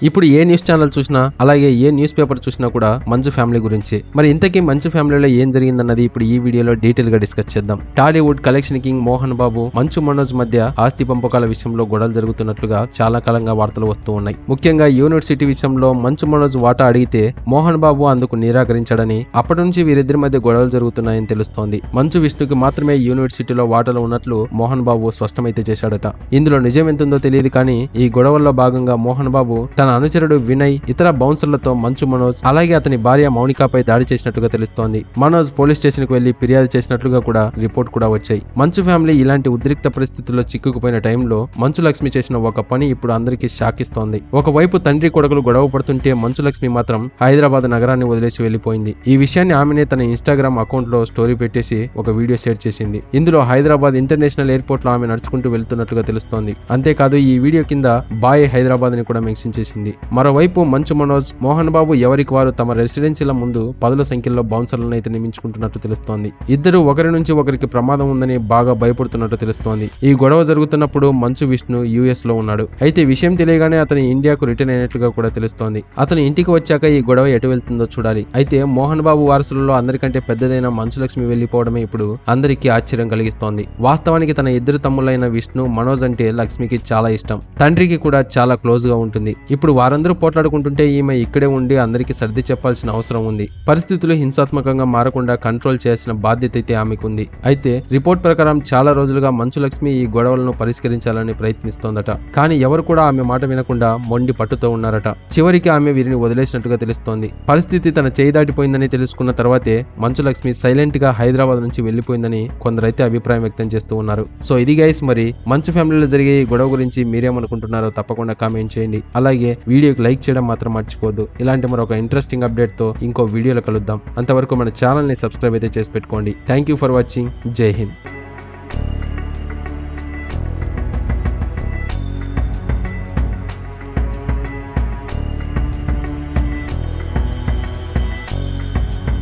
ఇప్పుడు ఏ news channel చూసినా అలాగే ఏ న్యూస్ పేపర్ చూసినా కూడా మంచు ఫ్యామిలీ గురించి. మరి ఇంతకీ మంచు ఫ్యామిలీలో ఏం జరిగిందన్నది ఇప్పుడు ఈ వీడియోలో డీటెయిల్ గా డిస్కస్ చేద్దాం. టాలీవుడ్ కలెక్షన్ కింగ్ మోహన్ బాబు, మంచు మనోజ్ మధ్య ఆస్తి పంపకాల విషయంలో గొడవలు జరుగుతున్నట్లుగా చాలా కాలంగా వార్తలు వస్తూ ఉన్నాయి. ముఖ్యంగా యూనివర్సిటీ విషయంలో మంచు మనోజ్ వాటా అడిగితే మోహన్ బాబు అందుకు నిరాకరించాడని, అప్పటి నుంచి వీరిద్దరి మధ్య గొడవలు జరుగుతున్నాయని తెలుస్తోంది. మంచు విష్ణుకి మాత్రమే యూనివర్సిటీలో వాటాలు ఉన్నట్లు మోహన్ బాబు స్పష్టమైతే చేశాడట. ఇందులో నిజం ఎంతుందో తెలియదు కానీ ఈ గొడవల్లో భాగంగా మోహన్ బాబు తన అనుచరుడు వినయ్, ఇతర బౌన్సర్లతో మంచు మనోజ్ అలాగే అతని భార్య మౌనికాపై దాడి చేసినట్టుగా తెలుస్తోంది. మనోజ్ పోలీస్ స్టేషన్ కు వెళ్లి ఫిర్యాదు చేసినట్లుగా కూడా రిపోర్ట్ కూడా వచ్చాయి. మంచు ఫ్యామిలీ ఇలాంటి ఉద్రిక్త పరిస్థితుల్లో చిక్కుకుపోయిన టైంలో మంచు లక్ష్మి చేసిన ఒక పని ఇప్పుడు అందరికీ షాక్ ఇస్తోంది. ఒకవైపు తండ్రి కొడుకులు గొడవ పడుతుంటే మంచు లక్ష్మి మాత్రం హైదరాబాద్ నగరాన్ని వదిలేసి వెళ్లిపోయింది. ఈ విషయాన్ని ఆమెనే తన ఇన్స్టాగ్రామ్ అకౌంట్ లో స్టోరీ పెట్టేసి ఒక వీడియో షేర్ చేసింది. ఇందులో హైదరాబాద్ ఇంటర్నేషనల్ ఎయిర్పోర్ట్ లో ఆమె నడుచుకుంటూ వెళ్తున్నట్లుగా తెలుస్తోంది. అంతేకాదు ఈ వీడియో కింద బాయ్ హైదరాబాద్ ని కూడా మెన్షన్ చేసింది. మరోవైపు మంచు మనోజ్, మోహన్ బాబు ఎవరికి వారు తమ రెసిడెన్సీల ముందు పదుల సంఖ్యలో బౌన్సర్లను అయితే నియమించుకుంటున్నట్టు తెలుస్తోంది. ఇద్దరు ఒకరి నుంచి ఒకరికి ప్రమాదం ఉందని బాగా భయపడుతున్నట్టు తెలుస్తోంది. ఈ గొడవ జరుగుతున్నప్పుడు మంచు విష్ణు యుఎస్ లో ఉన్నాడు. అయితే విషయం తెలియగానే అతని ఇండియాకు రిటర్న్ అయినట్లుగా కూడా తెలుస్తోంది. అతను ఇంటికి వచ్చాక ఈ గొడవ ఎటు వెళ్తుందో చూడాలి. అయితే మోహన్ బాబు వారసులలో అందరికంటే పెద్దదైన మంచు లక్ష్మి వెళ్లిపోవడమే ఇప్పుడు అందరికీ ఆశ్చర్యం కలిగిస్తోంది. వాస్తవానికి తన ఇద్దరు తమ్ములైన విష్ణు, మనోజ్ అంటే లక్ష్మికి చాలా ఇష్టం. తండ్రికి కూడా చాలా క్లోజ్ గా ఉంటుంది. ఇప్పుడు వారందరూ పోట్లాడుకుంటుంటే ఈమె ఇక్కడే ఉండి అందరికీ సర్ది చెప్పాల్సిన అవసరం ఉంది. పరిస్థితులు హింసాత్మకంగా మారకుండా కంట్రోల్ చేయాల్సిన బాధ్యత అయితే ఆమెకుంది. అయితే రిపోర్ట్ ప్రకారం చాలా రోజులుగా మంచు లక్ష్మి ఈ గొడవలను పరిష్కరించాలని ప్రయత్నిస్తోందట. కానీ ఎవరు కూడా ఆమె మాట వినకుండా మొండి పట్టుతో ఉన్నారట. చివరికి ఆమె వీరిని వదిలేసినట్టుగా తెలుస్తోంది. పరిస్థితి తన చేయి దాటిపోయిందని తెలుసుకున్న తర్వాతే మంచు లక్ష్మి సైలెంట్ గా హైదరాబాద్ నుంచి వెళ్లిపోయిందని కొందరైతే అభిప్రాయం వ్యక్తం చేస్తూ ఉన్నారు. సో ఇది గైస్, మరి మంచు ఫ్యామిలీలో జరిగే ఈ గొడవ గురించి మీరేమనుకుంటున్నారో తప్పకుండా కామెంట్ చేయండి. అలాగే వీడియోకి లైక్ చేయడం మాత్రం మర్చిపోద్దు. ఇలాంటి మరొక ఇంట్రెస్టింగ్ అప్డేట్ తో ఇంకో వీడియోలో కలుద్దాం. అంతవరకు మన ఛానల్ ని సబ్స్క్రైబ్ అయితే చేసి పెట్టుకోండి. Thank you for watching. జై హింద్.